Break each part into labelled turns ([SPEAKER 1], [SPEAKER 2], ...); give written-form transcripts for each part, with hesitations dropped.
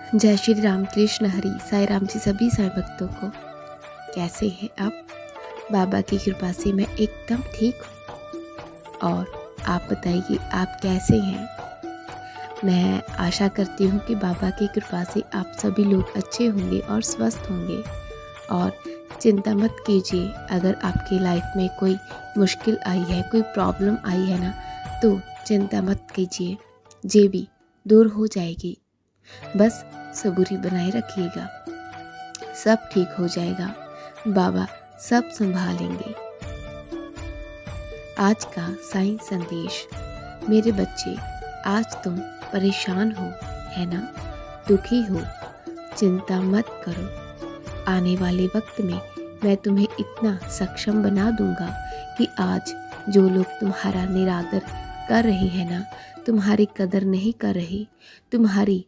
[SPEAKER 1] जय श्री राम, कृष्ण हरि, साई राम जी सभी साई भक्तों को। कैसे हैं आप? बाबा की कृपा से मैं एकदम ठीक हूँ। और आप बताइए आप कैसे हैं? मैं आशा करती हूँ कि बाबा की कृपा से आप सभी लोग अच्छे होंगे और स्वस्थ होंगे। और चिंता मत कीजिए, अगर आपकी लाइफ में कोई मुश्किल आई है, कोई प्रॉब्लम आई है ना, तो चिंता मत कीजिए, ये भी दूर हो जाएगी। बस सबूरी बनाए रखिएगा, सब ठीक हो जाएगा। बाबा सब संभालेंगे। आज का साईं संदेश। मेरे बच्चे, आज तुम परेशान हो, है ना? दुखी हो, चिंता मत करो। आने वाले वक्त में मैं तुम्हें इतना सक्षम बना दूंगा कि आज जो लोग तुम्हारा निरादर कर रहे हैं ना, तुम्हारी कदर नहीं कर रहे, तुम्हारी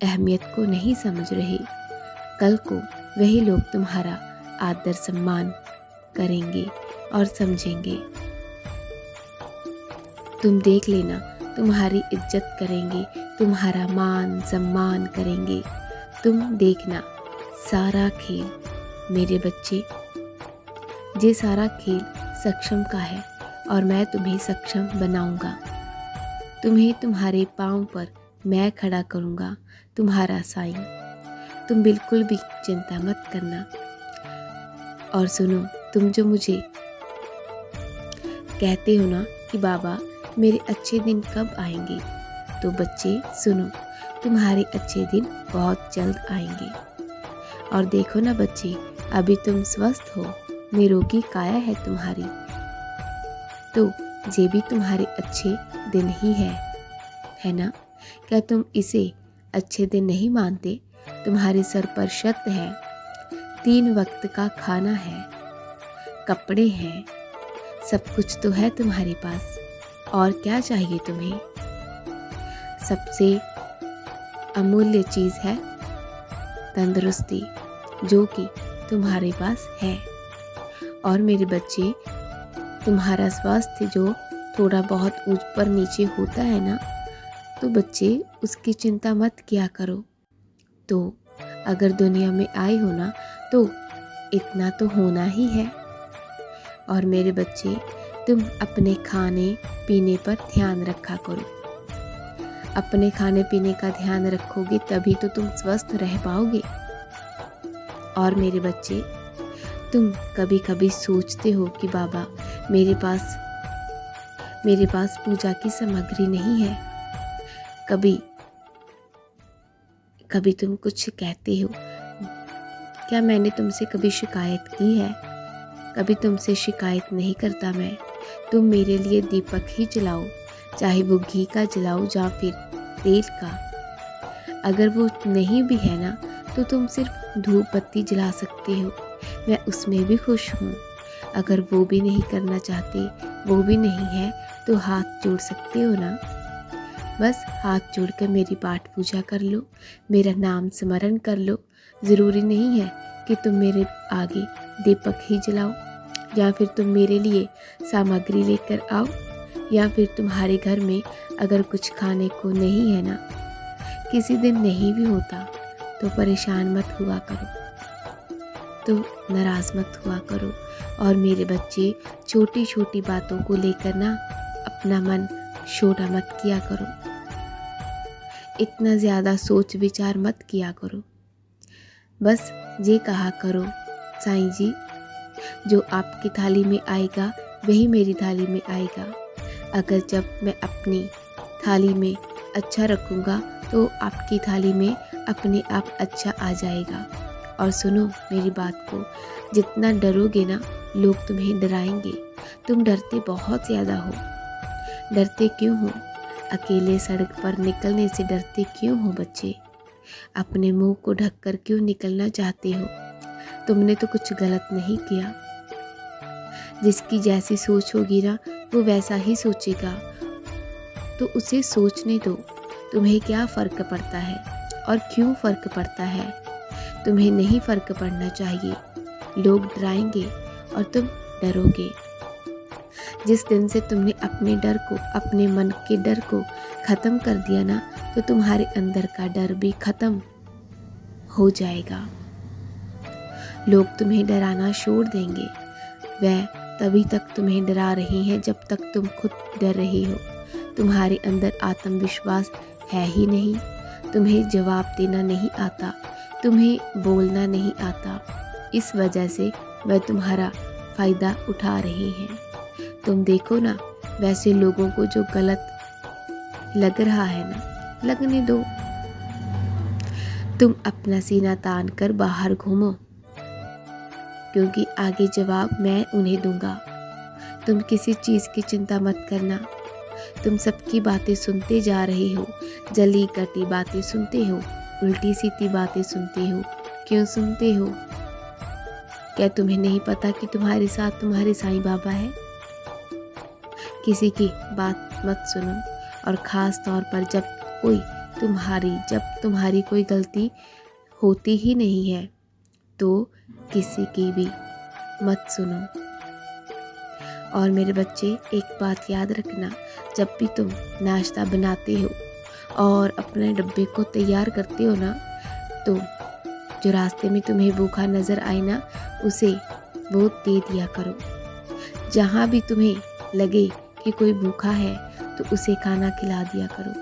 [SPEAKER 1] अहमियत को नहीं समझ रहे, कल को वही लोग तुम्हारा आदर सम्मान करेंगे और समझेंगे। तुम देख लेना, तुम्हारी इज्जत करेंगे, तुम्हारा मान सम्मान करेंगे। तुम देखना, सारा खेल मेरे बच्चे, ये सारा खेल सक्षम का है और मैं तुम्हें सक्षम बनाऊंगा। तुम्हें तुम्हारे पांव पर मैं खड़ा करूंगा, तुम्हारा साईं। तुम बिल्कुल भी चिंता मत करना। और सुनो, तुम जो मुझे कहते हो ना कि बाबा मेरे अच्छे दिन कब आएंगे, तो बच्चे सुनो, तुम्हारे अच्छे दिन बहुत जल्द आएंगे। और देखो ना बच्चे, अभी तुम स्वस्थ हो, निरोगी काया है तुम्हारी, तो ये भी तुम्हारे अच्छे दिन ही है ना? क्या तुम इसे अच्छे दिन नहीं मानते? तुम्हारे सर पर छत है, 3 वक्त का खाना है, कपड़े हैं, सब कुछ तो है तुम्हारे पास। और क्या चाहिए तुम्हें? सबसे अमूल्य चीज़ है तंदुरुस्ती, जो कि तुम्हारे पास है। और मेरे बच्चे, तुम्हारा स्वास्थ्य जो थोड़ा बहुत ऊपर नीचे होता है ना, तो बच्चे उसकी चिंता मत किया करो। तो अगर दुनिया में आए हो ना, तो इतना तो होना ही है। और मेरे बच्चे, तुम अपने खाने पीने पर ध्यान रखा करो। अपने खाने पीने का ध्यान रखोगे तभी तो तुम स्वस्थ रह पाओगे। और मेरे बच्चे, तुम कभी कभी सोचते हो कि बाबा मेरे पास पूजा की सामग्री नहीं है। कभी तुम कुछ कहते हो, क्या मैंने तुमसे कभी शिकायत की है? कभी तुमसे शिकायत नहीं करता मैं। तुम मेरे लिए दीपक ही जलाओ, चाहे वो घी का जलाओ या फिर तेल का। अगर वो नहीं भी है ना, तो तुम सिर्फ धूप बत्ती जला सकते हो, मैं उसमें भी खुश हूँ। अगर वो भी नहीं करना चाहते, वो भी नहीं है, तो हाथ जोड़ सकते हो ना। बस हाथ जोड़कर मेरी पाठ पूजा कर लो, मेरा नाम स्मरण कर लो। ज़रूरी नहीं है कि तुम मेरे आगे दीपक ही जलाओ, या फिर तुम मेरे लिए सामग्री लेकर आओ, या फिर तुम्हारे घर में अगर कुछ खाने को नहीं है ना, किसी दिन नहीं भी होता, तो परेशान मत हुआ करो, तो नाराज़ मत हुआ करो। और मेरे बच्चे, छोटी छोटी बातों को लेकर ना अपना मन छोटा मत किया करो, इतना ज़्यादा सोच विचार मत किया करो। बस ये कहा करो, साईं जी, जो आपकी थाली में आएगा वही मेरी थाली में आएगा। अगर जब मैं अपनी थाली में अच्छा रखूँगा, तो आपकी थाली में अपने आप अच्छा आ जाएगा। और सुनो मेरी बात को, जितना डरोगे ना, लोग तुम्हें डराएंगे। तुम डरते बहुत ज़्यादा हो। डरते क्यों हो? अकेले सड़क पर निकलने से डरते क्यों हो बच्चे? अपने मुंह को ढककर क्यों निकलना चाहते हो? तुमने तो कुछ गलत नहीं किया। जिसकी जैसी सोच होगी ना, वो वैसा ही सोचेगा, तो उसे सोचने दो। तुम्हें क्या फ़र्क पड़ता है? और क्यों फ़र्क पड़ता है? तुम्हें नहीं फ़र्क पड़ना चाहिए। लोग डराएंगे और तुम डरोगे। जिस दिन से तुमने अपने डर को, अपने मन के डर को ख़त्म कर दिया ना, तो तुम्हारे अंदर का डर भी ख़त्म हो जाएगा। लोग तुम्हें डराना छोड़ देंगे। वह तभी तक तुम्हें डरा रहे हैं जब तक तुम खुद डर रही हो। तुम्हारे अंदर आत्मविश्वास है ही नहीं। तुम्हें जवाब देना नहीं आता, तुम्हें बोलना नहीं आता। इस वजह से वह तुम्हारा फ़ायदा उठा रहे हैं। तुम देखो ना, वैसे लोगों को जो गलत लग रहा है ना, लगने दो। तुम अपना सीना तान कर बाहर घूमो, क्योंकि आगे जवाब मैं उन्हें दूंगा। तुम किसी चीज़ की चिंता मत करना। तुम सबकी बातें सुनते जा रहे हो, जली कटी बातें सुनते हो, उल्टी सीधी बातें सुनते हो। क्यों सुनते हो? क्या तुम्हें नहीं पता कि तुम्हारे साथ तुम्हारे साईं बाबा है? किसी की बात मत सुनो, और ख़ास तौर पर जब तुम्हारी कोई गलती होती ही नहीं है तो किसी की भी मत सुनो। और मेरे बच्चे, एक बात याद रखना, जब भी तुम नाश्ता बनाते हो और अपने डब्बे को तैयार करते हो ना, तो जो रास्ते में तुम्हें भूखा नज़र आए ना, उसे वो दे दिया करो। जहाँ भी तुम्हें लगे कि कोई भूखा है तो उसे खाना खिला दिया करो।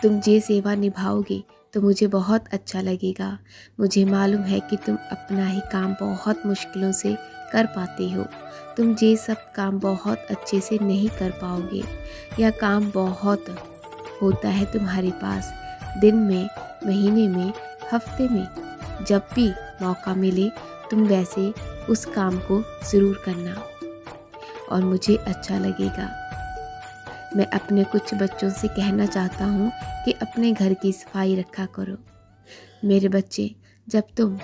[SPEAKER 1] तुम ये सेवा निभाओगे तो मुझे बहुत अच्छा लगेगा। मुझे मालूम है कि तुम अपना ही काम बहुत मुश्किलों से कर पाते हो। तुम ये सब काम बहुत अच्छे से नहीं कर पाओगे। यह काम बहुत होता है तुम्हारे पास। दिन में, महीने में, हफ्ते में, जब भी मौका मिले तुम वैसे उस काम को ज़रूर करना, और मुझे अच्छा लगेगा। मैं अपने कुछ बच्चों से कहना चाहता हूँ कि अपने घर की सफाई रखा करो। मेरे बच्चे, जब तुम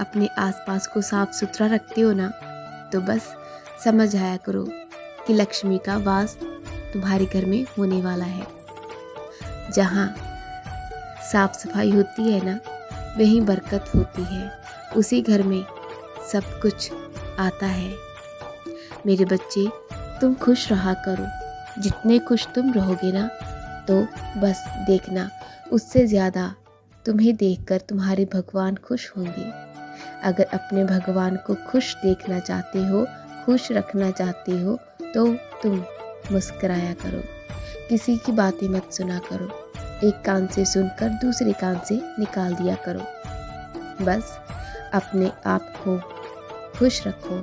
[SPEAKER 1] अपने आसपास को साफ सुथरा रखते हो ना, तो बस समझ आया करो कि लक्ष्मी का वास तुम्हारे घर में होने वाला है। जहाँ साफ सफाई होती है ना, वहीं बरकत होती है। उसी घर में सब कुछ आता है। मेरे बच्चे, तुम खुश रहा करो। जितने खुश तुम रहोगे ना, तो बस देखना, उससे ज़्यादा तुम्हें देखकर तुम्हारे भगवान खुश होंगे। अगर अपने भगवान को खुश देखना चाहते हो, खुश रखना चाहते हो, तो तुम मुस्कुराया करो। किसी की बातें मत सुना करो। एक कान से सुनकर दूसरे कान से निकाल दिया करो। बस अपने आप को खुश रखो।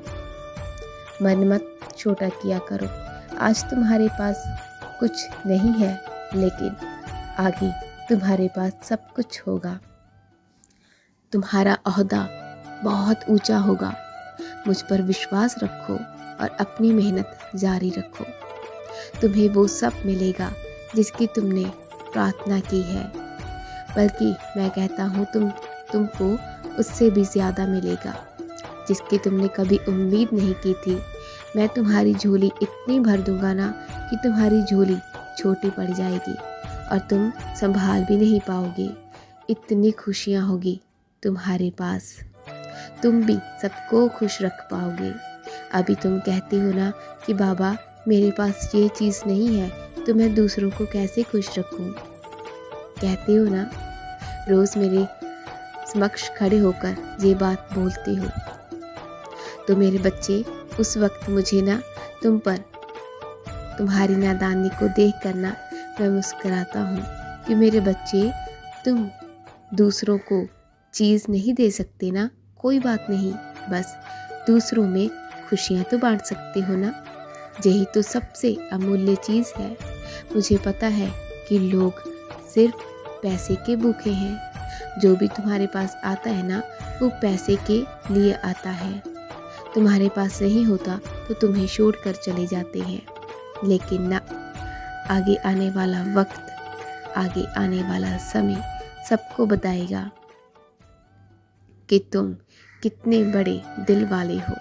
[SPEAKER 1] मन मत छोटा किया करो। आज तुम्हारे पास कुछ नहीं है, लेकिन आगे तुम्हारे पास सब कुछ होगा। तुम्हारा ओहदा बहुत ऊंचा होगा। मुझ पर विश्वास रखो और अपनी मेहनत जारी रखो। तुम्हें वो सब मिलेगा जिसकी तुमने प्रार्थना की है, बल्कि मैं कहता हूँ तुमको उससे भी ज़्यादा मिलेगा, जिसकी तुमने कभी उम्मीद नहीं की थी। मैं तुम्हारी झोली इतनी भर दूंगा ना कि तुम्हारी झोली छोटी पड़ जाएगी और तुम संभाल भी नहीं पाओगे। इतनी खुशियाँ होगी तुम्हारे पास, तुम भी सबको खुश रख पाओगे। अभी तुम कहते हो ना कि बाबा मेरे पास ये चीज़ नहीं है, तो मैं दूसरों को कैसे खुश रखूं? कहते हो ना, रोज़ मेरे समक्ष खड़े होकर ये बात बोलते हो। तो मेरे बच्चे, उस वक्त मुझे ना तुम पर, तुम्हारी नादानी को देख कर ना मैं मुस्कुराता हूँ कि मेरे बच्चे, तुम दूसरों को चीज़ नहीं दे सकते ना, कोई बात नहीं, बस दूसरों में खुशियाँ तो बांट सकते हो ना। यही तो सबसे अमूल्य चीज़ है। मुझे पता है कि लोग सिर्फ पैसे के भूखे हैं। जो भी तुम्हारे पास आता है ना, वो पैसे के लिए आता है। तुम्हारे पास नहीं होता तो तुम्हें छोड़ कर चले जाते हैं। लेकिन ना, आगे आने वाला वक्त, आगे आने वाला समय सबको बताएगा कि तुम कितने बड़े दिल वाले हो।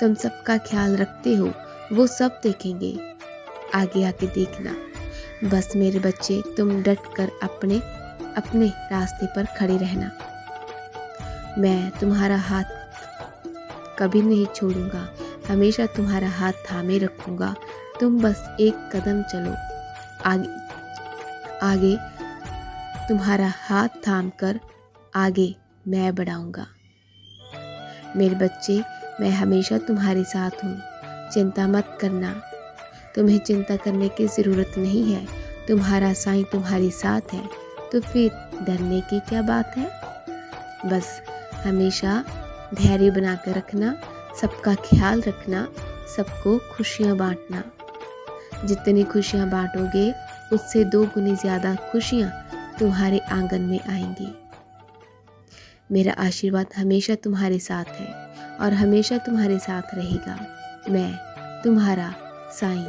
[SPEAKER 1] तुम सबका ख्याल रखते हो, वो सब देखेंगे। आगे आके देखना। बस मेरे बच्चे, तुम डट कर अपने रास्ते पर खड़े रहना। मैं तुम्हारा हाथ कभी नहीं छोड़ूंगा, हमेशा तुम्हारा हाथ थामे रखूंगा। तुम बस एक कदम चलो आगे तुम्हारा हाथ थामकर आगे मैं बढ़ाऊंगा। मेरे बच्चे, मैं हमेशा तुम्हारे साथ हूँ, चिंता मत करना। तुम्हें चिंता करने की ज़रूरत नहीं है, तुम्हारा साईं तुम्हारे साथ है, तो फिर डरने की क्या बात है। बस हमेशा धैर्य बना कर रखना, सबका ख्याल रखना, सबको खुशियाँ बांटना। जितनी खुशियाँ बांटोगे उससे 2 गुनी ज़्यादा खुशियाँ तुम्हारे आंगन में आएंगी। मेरा आशीर्वाद हमेशा तुम्हारे साथ है और हमेशा तुम्हारे साथ रहेगा। मैं तुम्हारा साईं।